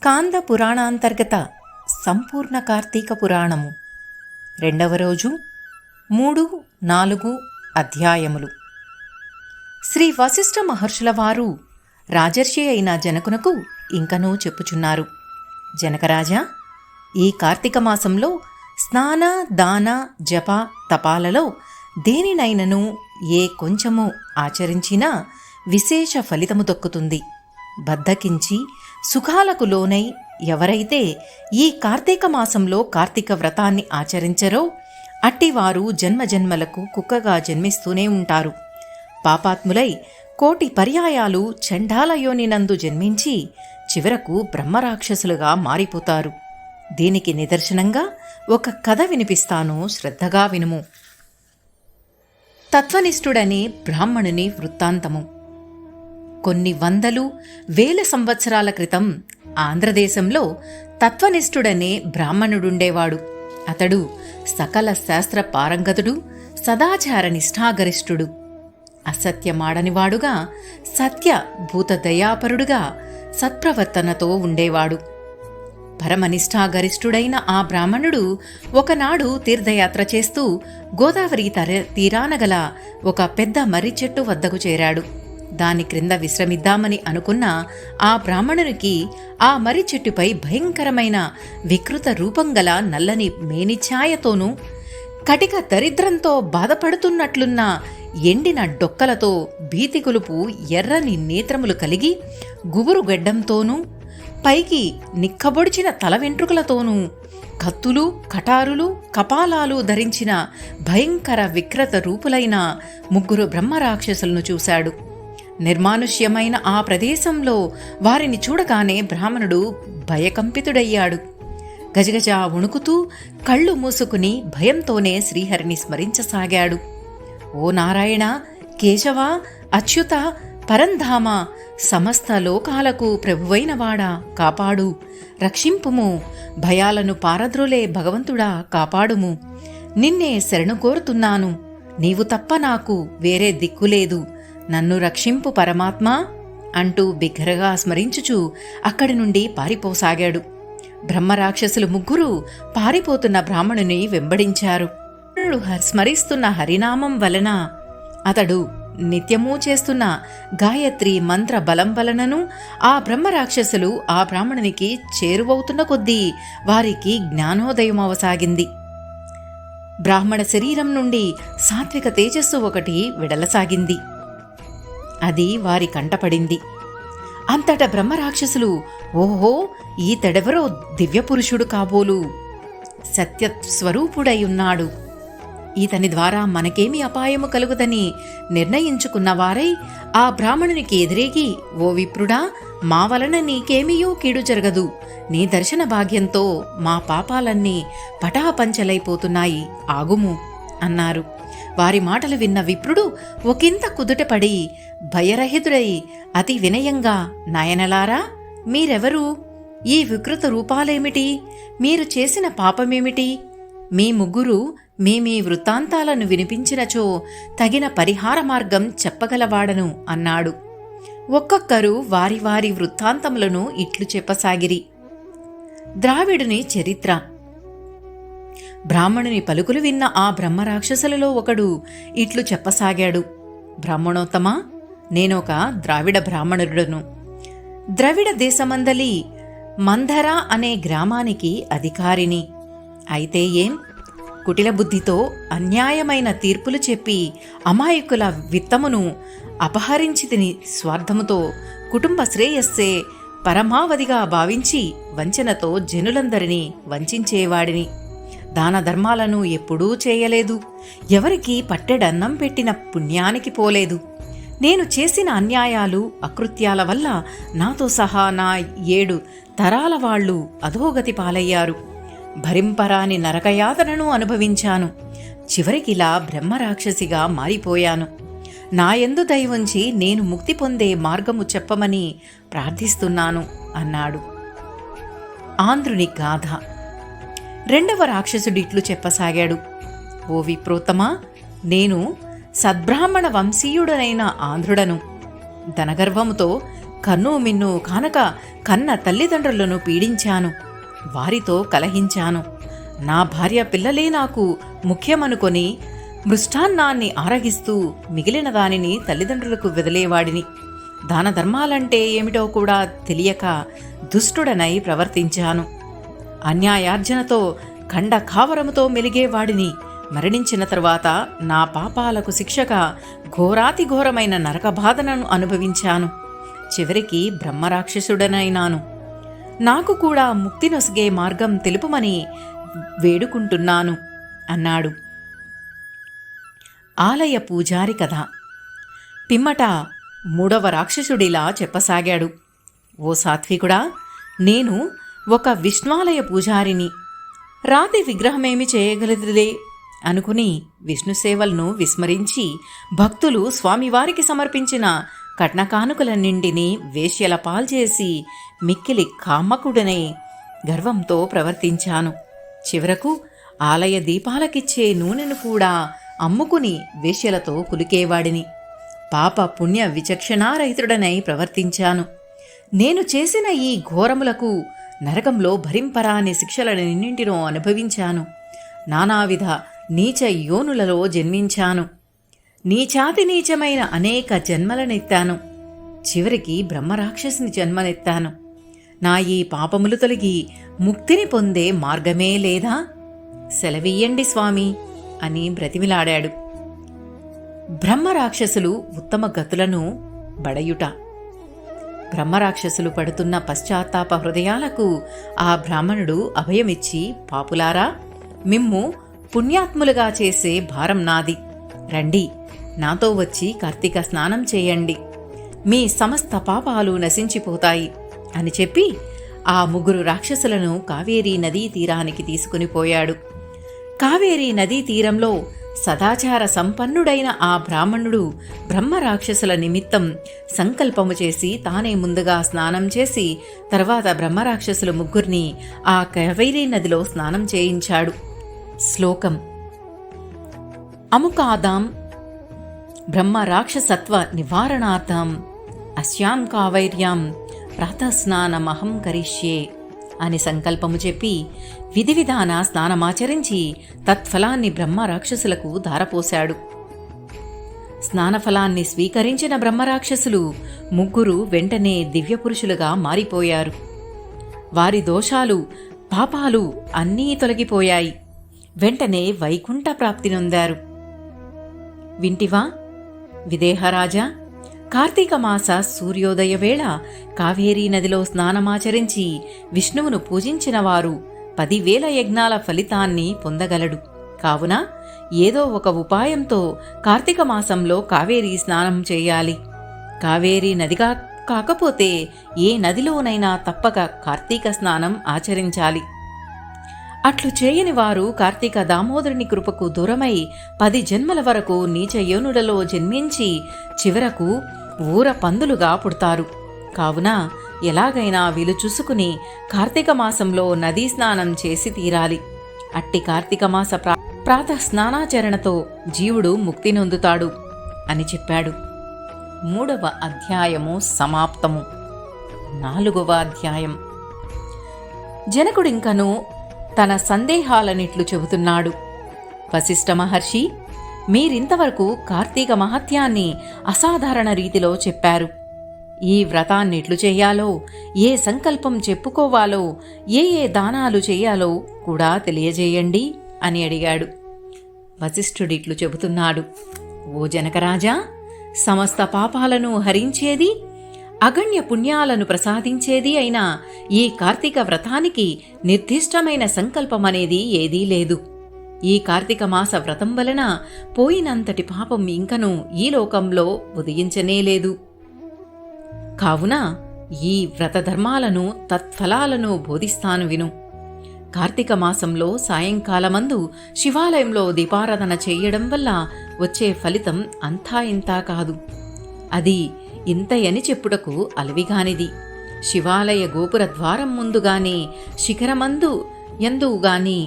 స్కాంద పురాణాంతర్గత సంపూర్ణ కార్తీక పురాణము 2వ రోజు 3-4 అధ్యాయములు. శ్రీ వశిష్ఠ మహర్షుల వారు రాజర్షి అయిన జనకునకు ఇంకనూ చెప్పుచున్నారు. జనకరాజా, ఈ కార్తీక మాసంలో స్నాన దాన జప తపాలలో దేనినైనను ఏ కొంచెము ఆచరించినా విశేష ఫలితము దొక్కుతుంది. బద్ధకించి సుఖాలకు లోనై ఎవరైతే ఈ కార్తీక మాసంలో కార్తీక వ్రతాన్ని ఆచరించరో అట్టివారు జన్మజన్మలకు కుక్కగా జన్మిస్తూనే ఉంటారు. పాపాత్ములై కోటి పర్యాయాలు చండాల యోనినందు జన్మించి చివరకు బ్రహ్మరాక్షసులుగా మారిపోతారు. దీనికి నిదర్శనంగా ఒక కథ వినిపిస్తాను, శ్రద్ధగా వినుము. తత్వనిష్ఠుడనే బ్రాహ్మణుని వృత్తాంతము. కొన్ని వందలు వేల సంవత్సరాల క్రితం ఆంధ్రదేశంలో తత్వనిష్ఠుడనే బ్రాహ్మణుడుండేవాడు. అతడు సకల శాస్త్ర పారంగతుడు, సదాచార నిష్ఠాగరిష్ఠుడు, అసత్యమాడనివాడుగా, సత్య భూత దయాపరుడుగా, సత్ప్రవర్తనతో ఉండేవాడు. పరమనిష్ఠాగరిష్ఠుడైన ఆ బ్రాహ్మణుడు ఒకనాడు తీర్థయాత్ర చేస్తూ గోదావరి తీరాన గల ఒక పెద్ద మర్రి చెట్టు వద్దకు చేరాడు. దాని క్రింద విశ్రమిద్దామని అనుకున్న ఆ బ్రాహ్మణునికి ఆ మర్రి చెట్టుపై భయంకరమైన వికృత రూపం గల నల్లని మేనిఛాయతోనూ, కటిక దరిద్రంతో బాధపడుతున్నట్లున్న ఎండిన డొక్కలతో, భీతిగొలుపు ఎర్రని నేత్రములు కలిగి గుబురు గెడ్డంతోనూ, పైకి నిక్కబొడిచిన తల వెంట్రుకలతోనూ, కత్తులు కటారులు కపాలాలు ధరించిన భయంకర వికృత రూపులైన 3 బ్రహ్మరాక్షసులను చూశాడు. నిర్మానుష్యమైన ఆ ప్రదేశంలో వారిని చూడగానే బ్రాహ్మణుడు భయకంపితుడయ్యాడు. గజగజ వణుకుతూ కళ్ళు మూసుకుని భయంతోనే శ్రీహరిని స్మరించసాగాడు. ఓ నారాయణ, కేశవ, అచ్యుత, పరంధామ, సమస్త లోకాలకు ప్రభువైనవాడా, కాపాడు, రక్షింపుము, భయాలను పారద్రోలే భగవంతుడా, కాపాడుము, నిన్నే శరణు కోరుతున్నాను, నీవు తప్ప నాకు వేరే దిక్కులేదు, నన్ను రక్షింపు పరమాత్మా అంటూ బిగ్గరగా స్మరించుచూ అక్కడి నుండి పారిపోసాగాడు. బ్రహ్మరాక్షసులు 3 పారిపోతున్న బ్రాహ్మణుని వెంబడించారు. స్మరిస్తున్న హరినామం వలన, అతడు నిత్యమూ చేస్తున్న గాయత్రి మంత్ర బలం వలనను ఆ బ్రహ్మరాక్షసులు ఆ బ్రాహ్మణునికి చేరువవుతున్న కొద్దీ వారికి జ్ఞానోదయం అవసాగింది. బ్రాహ్మణ శరీరం నుండి సాత్విక తేజస్సు ఒకటి వెడలసాగింది. అది వారి కంటపడింది. అంతటా బ్రహ్మరాక్షసులు, ఓహో, ఈతడెవరో దివ్యపురుషుడు కాబోలు, సత్యస్వరూపుడై ఉన్నాడు, ఈతని ద్వారా మనకేమీ అపాయము కలుగుదని నిర్ణయించుకున్నవారై ఆ బ్రాహ్మణునికి ఎదురేగి, ఓ విప్రుడా, మా వలన నీకేమీయూ కీడు జరగదు, నీ దర్శన భాగ్యంతో మా పాపాలన్నీ పటాపంచలైపోతున్నాయి, ఆగుము అన్నారు. వారి మాటలు విన్న విప్రుడు ఒకంత కుదుటపడి భయరహితుడై అతి వినయంగా, నాయనలారా, మీరెవరు? ఈ వికృత రూపాలేమిటి? మీరు చేసిన పాపమేమిటి? మీ 3 మీ వృత్తాంతాలను వినిపించినచో తగిన పరిహార మార్గం చెప్పగలవాడను అన్నాడు. ఒక్కొక్కరు వారి వారి వృత్తాంతములను ఇట్లు చెప్పసాగిరి. ద్రావిడుని చరిత్ర. బ్రాహ్మణుని పలుకులు విన్న ఆ బ్రహ్మరాక్షసులలో ఒకడు ఇట్లు చెప్పసాగాడు. బ్రాహ్మణోత్తమా, నేనొక ద్రావిడ బ్రాహ్మణుడును. ద్రవిడ దేశమందలి మంధర అనే గ్రామానికి అధికారిని. అయితే ఏం, కుటిల బుద్ధితో అన్యాయమైన తీర్పులు చెప్పి అమాయకుల విత్తమును అపహరించితిని. స్వార్థముతో కుటుంబ శ్రేయస్సే పరమావధిగా భావించి వంచనతో జనులందరినీ వంచేవాడిని. దాన ధర్మాలను ఎప్పుడూ చేయలేదు. ఎవరికి పట్టెడన్నం పెట్టిన పుణ్యానికి పోలేదు. నేను చేసిన అన్యాయాలు అకృత్యాల వల్ల నాతో సహా నా 7 తరాల వాళ్లు అధోగతి పాలయ్యారు. భరింపరాని నరకయాతనను అనుభవించాను. చివరికిలా బ్రహ్మరాక్షసిగా మారిపోయాను. నాయందు దయవుంచి నేను ముక్తి పొందే మార్గము చెప్పమని ప్రార్థిస్తున్నాను అన్నాడు. ఆంధ్రుని గాథ. 2వ రాక్షసుడిట్లు చెప్పసాగాడు. ఓ విప్రోత్తమా, నేను సద్బ్రాహ్మణ వంశీయుడనైన ఆంధ్రుడను. ధనగర్వముతో కన్ను మిన్ను కానక కన్న తల్లిదండ్రులను పీడించాను, వారితో కలహించాను. నా భార్య పిల్లలే నాకు ముఖ్యమనుకొని మృష్టాన్నాన్ని ఆరగిస్తూ మిగిలిన దానిని తల్లిదండ్రులకు వదిలేవాడిని. దాన ధర్మాలంటే ఏమిటో కూడా తెలియక దుష్టుడనై ప్రవర్తించాను. అన్యాయార్జనతో ఖండఖావరముతో మెలిగేవాడిని. మరణించిన తరువాత నా పాపాలకు శిక్షగా ఘోరాతి ఘోరమైన నరకబాధనను అనుభవించాను. చివరికి బ్రహ్మరాక్షసుడనైనాను. నాకు కూడా ముక్తి నొసగే మార్గం తెలుపుమని వేడుకుంటున్నాను అన్నాడు. ఆలయ పూజారి కథ. పిమ్మట మూడవ రాక్షసుడిలా చెప్పసాగాడు. ఓ సాత్వికుడా, నేను ఒక విష్ణాలయ పూజారిని. రాతి విగ్రహమేమి చేయగలదులే అనుకుని విష్ణు సేవలను విస్మరించి భక్తులు స్వామివారికి సమర్పించిన కట్నకానుకలన్నింటినీ వేశ్యల పాల్చేసి మిక్కిలి కామకుడనై గర్వంతో ప్రవర్తించాను. చివరకు ఆలయ దీపాలకిచ్చే నూనెను కూడా అమ్ముకుని వేశ్యలతో కులికేవాడిని. పాప పుణ్య విచక్షణారహితుడనై ప్రవర్తించాను. నేను చేసిన ఈ ఘోరములకు నరకంలో భరింపరాని శిక్షలన్నింటినో అనుభవించాను. నానావిధ నీచ యోనులలో జన్మించాను. నీచాతి నీచమైన అనేక జన్మలనెత్తాను. చివరికి బ్రహ్మరాక్షసుని జన్మనెత్తాను. నా ఈ పాపములు తొలగి ముక్తిని పొందే మార్గమే లేదా? సెలవీయండి స్వామి అని బ్రతిమిలాడాడు. బ్రహ్మరాక్షసులు ఉత్తమ గతులను బడయుట. బ్రహ్మరాక్షసులు పడుతున్న పశ్చాత్తాప హృదయాలకు ఆ బ్రాహ్మణుడు అభయమిచ్చి, పాపులారా, మిమ్ము పుణ్యాత్ములుగా చేసే భారం నాది. రండి, నాతో వచ్చి కార్తీక స్నానం చేయండి. మీ సమస్త పాపాలు నశించిపోతాయి అని చెప్పి ఆ ముగ్గురు రాక్షసులను కావేరీ నదీ తీరానికి తీసుకుని పోయాడు. కావేరీ నదీ తీరంలో సదాచార సంపన్నుడైన ఆ బ్రాహ్మణుడు బ్రహ్మరాక్షసుల నిమిత్తం సంకల్పము చేసి తానే ముందుగా స్నానం చేసి తర్వాత బ్రహ్మరాక్షసుల ముగ్గురిని ఆ కావేరీ నదిలో స్నానం చేయించాడు. శ్లోకం. అముకాదాం బ్రహ్మరాక్షసత్వ నివారణార్థం అస్యాం కావైర్యాం ప్రాతస్నానమహం కరిష్యే అని సంకల్పము చెప్పి విధి విధాన స్నానమాచరించి తత్ఫలాన్ని బ్రహ్మరాక్షసులకు ధారపోశాడు. స్నానఫలాన్ని స్వీకరించిన బ్రహ్మరాక్షసులు ముగ్గురు వెంటనే దివ్యపురుషులుగా మారిపోయారు. వారి దోషాలు, పాపాలు అన్నీ తొలగిపోయాయి. వెంటనే వైకుంఠ ప్రాప్తి నొందారు. వింటివా విదేహరాజా? కార్తీక మాస సూర్యోదయ వేళ కావేరీ నదిలో స్నానమాచరించి విష్ణువును పూజించిన వారు 10,000 యజ్ఞాల ఫలితాన్ని పొందగలడు. కావున ఏదో ఒక ఉపాయంతో కార్తీక మాసంలో కావేరీ స్నానం చేయాలి. కావేరీ నదిగా కాకపోతే ఏ నదిలోనైనా తప్పక కార్తీక స్నానం ఆచరించాలి. అట్లు చేయని వారు కార్తీక దామోదరుని కృపకు దూరమై 10 జన్మల వరకు నీచ యోనులలో జన్మించి చివరకు ఊర పందులుగా పుడతారు. కావున ఎలాగైనా వీలు చూసుకుని కార్తీక మాసంలో నదీ స్నానం చేసి తీరాలి. అట్టి కార్తీక మాస ప్రాతః స్నానాచరణతో జీవుడు ముక్తి నొందుతాడు అని చెప్పాడు. 3వ అధ్యాయము సమాప్తము. 4వ అధ్యాయం. జనకుడింకను తన సందేహాలనిట్లు చెబుతున్నాడు. వశిష్ఠ మహర్షి, మీరింతవరకు కార్తీక మహత్యాన్ని అసాధారణ రీతిలో చెప్పారు. ఈ వ్రతాన్నిట్లు చేయాలో, ఏ సంకల్పం చెప్పుకోవాలో, ఏ దానాలు చేయాలో కూడా తెలియజేయండి అని అడిగాడు. వశిష్ఠుడిట్లు చెబుతున్నాడు. ఓ జనకరాజా, సమస్త పాపాలను హరించేది, అగణ్య పుణ్యాలను ప్రసాదించేది అయిన ఈ కార్తీక వ్రతానికి నిర్దిష్టమైన సంకల్పమనేది ఏదీ లేదు. ఈ కార్తీక మాస వ్రతం వలన పోయినంతటి పాపం ఇంకను ఈ లోకంలో ఉదయించనేలేదు. కావున ఈ వ్రతధర్మాలను తత్ఫలాలను బోధిస్తాను విను. కార్తీక మాసంలో సాయంకాలమందు శివాలయంలో దీపారాధన చేయడం వల్ల వచ్చే ఫలితం అంతా ఇంతా కాదు. అది ఇంతయని చెప్పుటకు అలవిగానిది. శివాలయ గోపుర ద్వారం ముందుగాని, శిఖరమందు యందుగాని,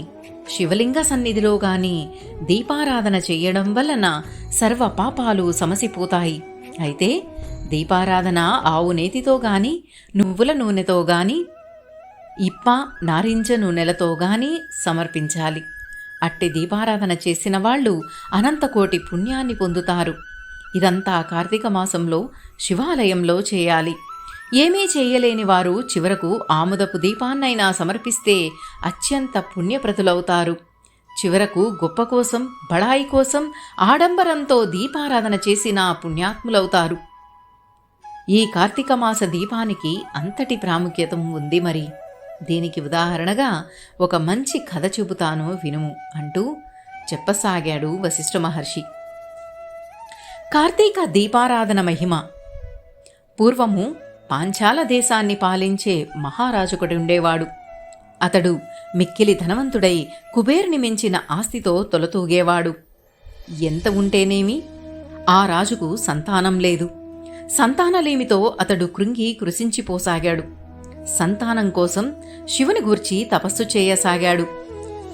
శివలింగ సన్నిధిలో గాని దీపారాధన చెయ్యడం వలన సర్వ పాపాలు సమసిపోతాయి. అయితే దీపారాధన ఆవు నేతితో గాని, నువ్వుల నూనెతో గాని, ఇప్ప నారింజ నూనెలతో గాని సమర్పించాలి. అట్టి దీపారాధన చేసిన వాళ్ళు అనంతకోటి పుణ్యాన్ని పొందుతారు. ఇదంతా కార్తీక మాసంలో శివాలయంలో చేయాలి. ఏమీ చేయలేని వారు చివరకు ఆముదపు దీపాన్నైనా సమర్పిస్తే అత్యంత పుణ్యప్రతులవుతారు. చివరకు గొప్ప కోసం, బడాయి కోసం, ఆడంబరంతో దీపారాధన చేసిన పుణ్యాత్ములవుతారు. ఈ కార్తీక మాస దీపానికి అంతటి ప్రాముఖ్యత ఉంది. మరి దీనికి ఉదాహరణగా ఒక మంచి కథ చెబుతాను వినుము అంటూ చెప్పసాగాడు వశిష్ఠ మహర్షి. కార్తీక దీపారాధన మహిమ. పూర్వము పాంచాల దేశాన్ని పాలించే మహారాజుకుడుండేవాడు. అతడు మిక్కిలి ధనవంతుడై కుబేరుని మించిన ఆస్తితో తొలతూగేవాడు. ఎంత ఉంటేనేమి, ఆ రాజుకు సంతానం లేదు. సంతానలేమితో అతడు కృంగి కృశించిపోసాగాడు. సంతానం కోసం శివుని గూర్చి తపస్సు చేయసాగాడు.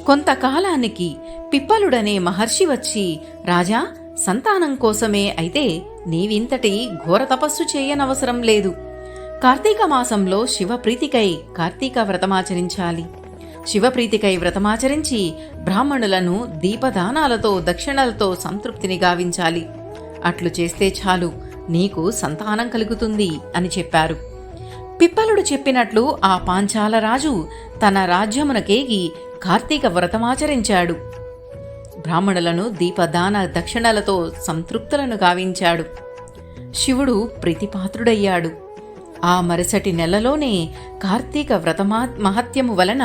కొంతకాలానికి పిప్పలుడనే మహర్షి వచ్చి, రాజా, సంతానం కోసమే అయితే నీవింతటి ఘోర తపస్సు చేయనవసరం లేదు. కార్తీక మాసంలో శివప్రీతికై కార్తీక వ్రతమాచరించాలి. శివప్రీతికై వ్రతమాచరించి బ్రాహ్మణులను దీపదానాలతో దక్షిణలతో సంతృప్తిని గావించాలి. అట్లు చేస్తే చాలు, నీకు సంతానం కలుగుతుంది అని చెప్పారు. పిప్పలుడు చెప్పినట్లు ఆ పాంచాల రాజు తన రాజ్యమునకేగి కార్తీక వ్రతమాచరించాడు. బ్రాహ్మణులను దీపదాన దక్షిణలతో సంతృప్తులను గావించాడు. శివుడు ప్రీతిపాత్రుడయ్యాడు. ఆ మరుసటి నెలలోనే కార్తీక మహత్యము వలన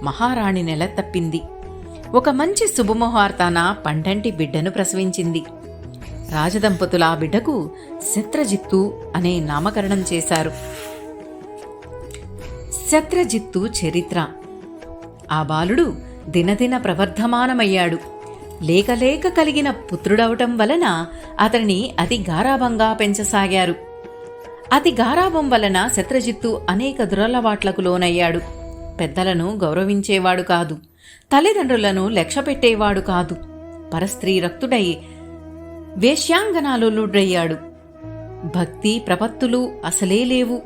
మహారాణి నెల తప్పింది. ఒక మంచి శుభముహూర్తాన పండంటి బిడ్డను ప్రసవించింది. రాజదంపతుల ఆ బిడ్డకు శత్రజిత్తు అనే నామకరణం చేశారు. శత్రజిత్తు చరిత్ర. ఆ బాలుడు దినదిన ప్రవర్ధమానమయ్యాడు. లేకలేక కలిగిన పుత్రుడవటం వలన అతనిని అతి గారాభంగా పెంచసాగారు. అతి గారాభం వలన శత్రజిత్తు అనేక దురలవాట్లకు లోనయ్యాడు. పెద్దలను గౌరవించేవాడు కాదు. తల్లిదండ్రులను లక్ష్యపెట్టేవాడు కాదు. పరస్త్రీ రక్తుడై వేశ్యాంగనాలుడయ్యాడు. భక్తి ప్రపత్తులు అసలే లేవు.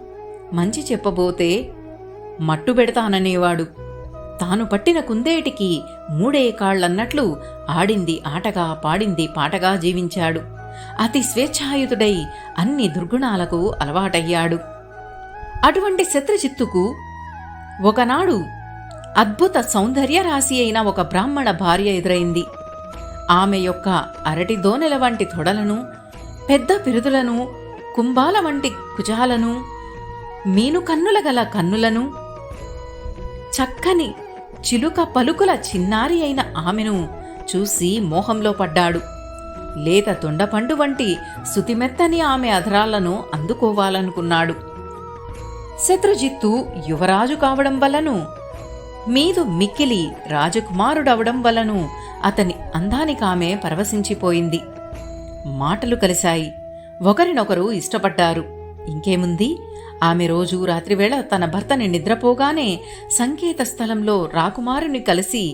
మంచి చెప్పబోతే మట్టు పెడతాననేవాడు. తాను పట్టిన కుందేటికి మూడే కాళ్లన్నట్లు ఆడింది ఆటగా, పాడింది పాటగా జీవించాడు. అతి స్వేచ్ఛాయుతుడై అన్ని దుర్గుణాలకు అలవాటయ్యాడు. అటువంటి శత్రుజిత్తుకు ఒకనాడు అద్భుత సౌందర్య రాశి అయిన ఒక బ్రాహ్మణ భార్య ఎదురైంది. ఆమె యొక్క అరటి దోనెల వంటి తొడలను, పెద్ద పిరుదులను, కుంభాల వంటి కుజాలను, మీను కన్నుల గల కన్నులను, చక్కని చిలుక పలుకుల చిన్నారి అయిన ఆమెను చూసి మోహంలో పడ్డాడు. లేత తొండపండు వంటి సుతిమెత్తని ఆమె అధరాలను అందుకోవాలనుకున్నాడు. శత్రుజిత్తు యువరాజు కావడం వల్లను, మీదు మిక్కిలి రాజకుమారుడవడం వల్లను అతని అందానికామె పరవశించిపోయింది. మాటలు కలిశాయి. ఒకరినొకరు ఇష్టపడ్డారు. ఇంకేముంది, ఆమె రోజు రాత్రివేళ తన భర్తని నిద్రపోగానే సంకేత స్థలంలో రాకుమారుని కలిసి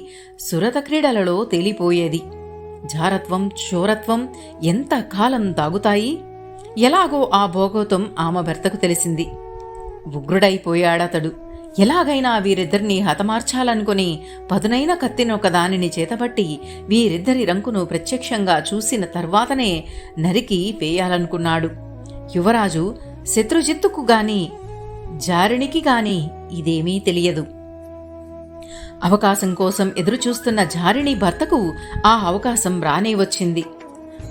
సురత క్రీడలలో తేలిపోయేది. జారత్వం, చోరత్వం ఎంత కాలం దాగుతాయి? ఎలాగో ఆ భోగోతం ఆమె భర్తకు తెలిసింది. ఉగ్రుడైపోయాడతడు. ఎలాగైనా వీరిద్దరినీ హతమార్చాలనుకుని పదునైన కత్తినొక దానిని చేతబట్టి వీరిద్దరి రంకును ప్రత్యక్షంగా చూసిన తర్వాతనే నరికి వేయాలనుకున్నాడు. యువరాజు శత్రుజిత్తుకు గాని జారిణికి గాని ఇదేమీ తెలియదు. అవకాశం కోసం ఎదురుచూస్తున్న జారిణి భర్తకు ఆ అవకాశం రానే వచ్చింది.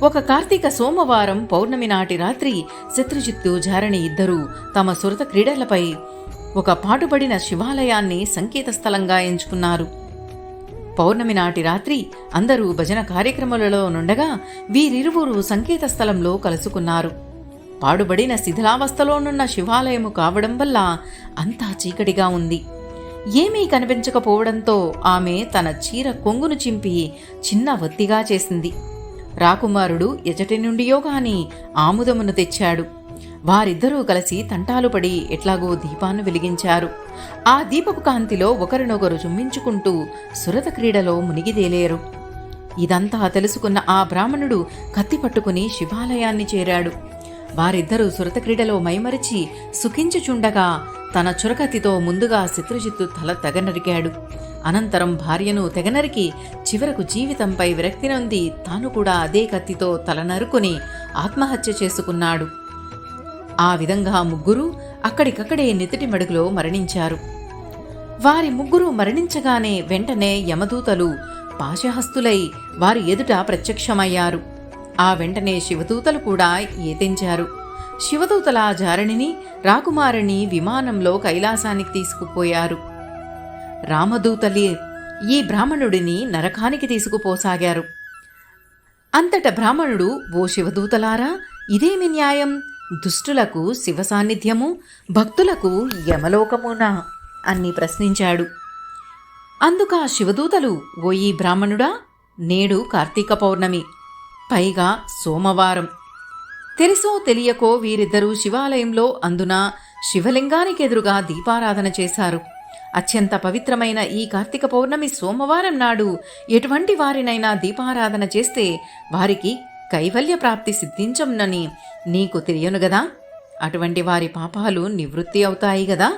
ఒక కార్తీక సోమవారం పౌర్ణమి నాటి రాత్రి శత్రుజిత్తు, జారిణి ఇద్దరూ తమ సురత క్రీడలపై ఒక పాటుపడిన శివాలయాన్ని సంకేత స్థలంగా ఎంచుకున్నారు. పౌర్ణమి నాటి రాత్రి అందరూ భజన కార్యక్రమాలలో నుండగా వీరిరువురు సంకేత స్థలంలో కలుసుకున్నారు. పాడుబడిన శిథిలావస్థలోనున్న శివాలయము కావడం వల్ల అంతా చీకటిగా ఉంది. ఏమీ కనిపించకపోవడంతో ఆమె తన చీర కొంగును చింపి చిన్న వత్తిగా చేసింది. రాకుమారుడు ఎజటి నుండియో గాని ఆముదమును తెచ్చాడు. వారిద్దరూ కలిసి తంటాలు పడి ఎట్లాగో దీపాన్ని వెలిగించారు. ఆ దీపపు కాంతిలో ఒకరినొకరు చుమ్మించుకుంటూ సురత క్రీడలో మునిగిదేలేరు. ఇదంతా తెలుసుకున్న ఆ బ్రాహ్మణుడు కత్తి పట్టుకుని శివాలయాన్ని చేరాడు. వారిద్దరూ సురతక్రీడలో మైమరిచి సుఖించుచుండగా తన చురకత్తితో ముందుగా శత్రుజిత్తు తల తెగనరికాడు. అనంతరం భార్యను తెగనరికి చివరకు జీవితంపై విరక్తి నొంది తాను కూడా అదే కత్తితో తల నరుకుని ఆత్మహత్య చేసుకున్నాడు. ఆ విధంగా ముగ్గురు అక్కడికక్కడే నితిటి మడుగులో మరణించారు. వారి ముగ్గురు మరణించగానే వెంటనే యమదూతలు పాశహస్తులై వారి ఎదుట ప్రత్యక్షమయ్యారు. ఆ వెంటనే శివదూతలు కూడా ఏతించారు. శివదూతల జారణిని రాకుమారిని విమానంలో కైలాసానికి తీసుకుపోయారు. రామదూతలే ఈ బ్రాహ్మణుడిని నరకానికి తీసుకుపోసాగారు. అంతట బ్రాహ్మణుడు, ఓ శివదూతలారా, ఇదేమి న్యాయం? దుష్టులకు శివ సాన్నిధ్యము, భక్తులకు యమలోకమునా అని ప్రశ్నించాడు. అందుకా శివదూతలు, ఓ ఈ బ్రాహ్మణుడా, నేడు కార్తీక పౌర్ణమి, పైగా సోమవారం. తెలిసో తెలియకో వీరిద్దరూ శివాలయంలో అందున శివలింగానికి ఎదురుగా దీపారాధన చేశారు. అత్యంత పవిత్రమైన ఈ కార్తీక పౌర్ణమి సోమవారం నాడు ఎటువంటి వారినైనా దీపారాధన చేస్తే వారికి కైవల్య ప్రాప్తి సిద్ధించమునని నీకు తెలియను గదా. అటువంటి వారి పాపాలు నివృత్తి అవుతాయి గదా.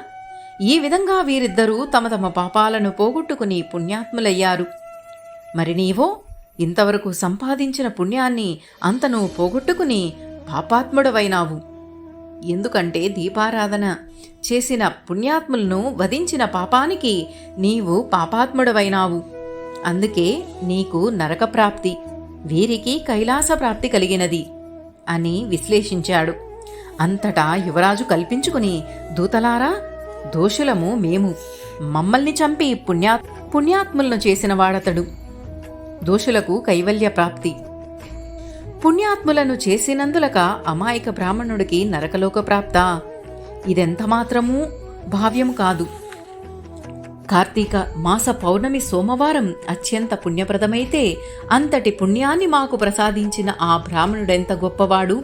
ఈ విధంగా వీరిద్దరూ తమ తమ పాపాలను పోగొట్టుకుని పుణ్యాత్ములయ్యారు. మరి నీవో ఇంతవరకు సంపాదించిన పుణ్యాన్ని అంతను పోగొట్టుకుని పాపాత్ముడవైనావు. ఎందుకంటే దీపారాధన చేసిన పుణ్యాత్ములను వధించిన పాపానికి నీవు పాపాత్ముడవైనావు. అందుకే నీకు నరకప్రాప్తి, వీరికి కైలాస ప్రాప్తి కలిగినది అని విశ్లేషించాడు. అంతటా యువరాజు కల్పించుకుని, దూతలారా, దోషులము మేము, మమ్మల్ని చంపి పుణ్యాత్ములను చేసిన వాడతడు. దోషులకు కైవల్య ప్రాప్తి, పుణ్యాత్ములను చేసినందులక అమాయక బ్రాహ్మణుడికి నరకలోక ప్రాప్త? ఇదెంత మాత్రమూ భావ్యం కాదు. కార్తీక మాస పౌర్ణమి సోమవారం అత్యంత పుణ్యప్రదమైతే అంతటి పుణ్యాన్ని మాకు ప్రసాదించిన ఆ బ్రాహ్మణుడెంత గొప్పవాడు.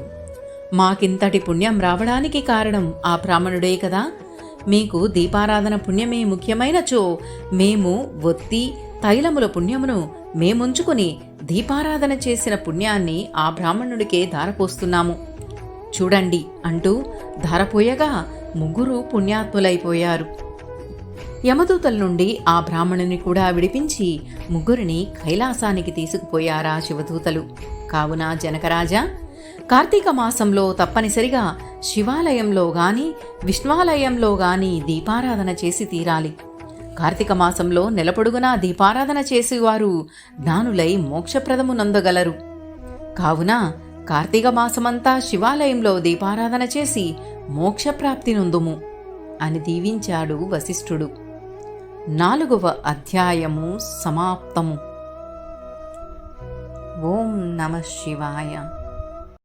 మాకింతటి పుణ్యం రావడానికి కారణం ఆ బ్రాహ్మణుడే కదా. మీకు దీపారాధన పుణ్యమే ముఖ్యమైనచో మేము ఒత్తి తైలముల పుణ్యమును మేముంచుకుని దీపారాధన చేసిన పుణ్యాన్ని ఆ బ్రాహ్మణుడికే ధారపోస్తున్నాము. చూడండి అంటూ ధారపోయగా ముగ్గురు పుణ్యాత్ములైపోయారు. యమదూతల నుండి ఆ బ్రాహ్మణుని కూడా విడిపించి ముగ్గురిని కైలాసానికి తీసుకుపోయారా శివదూతలు. కావున జనకరాజా, కార్తీక మాసంలో తప్పనిసరిగా శివాలయంలో గాని విష్ణువాలయంలో గాని దీపారాధన చేసి తీరాలి. కార్తీక మాసంలో నెలపొడుగునా దీపారాధన చేసేవారు జ్ఞానులై మోక్షప్రదము నందగలరు. కావున కార్తీక మాసమంతా శివాలయంలో దీపారాధన చేసి మోక్షప్రాప్తి నొందుము అని దీవించాడు వశిష్ఠుడు. 4వ అధ్యాయము సమాప్తము. ఓం నమః శివాయ.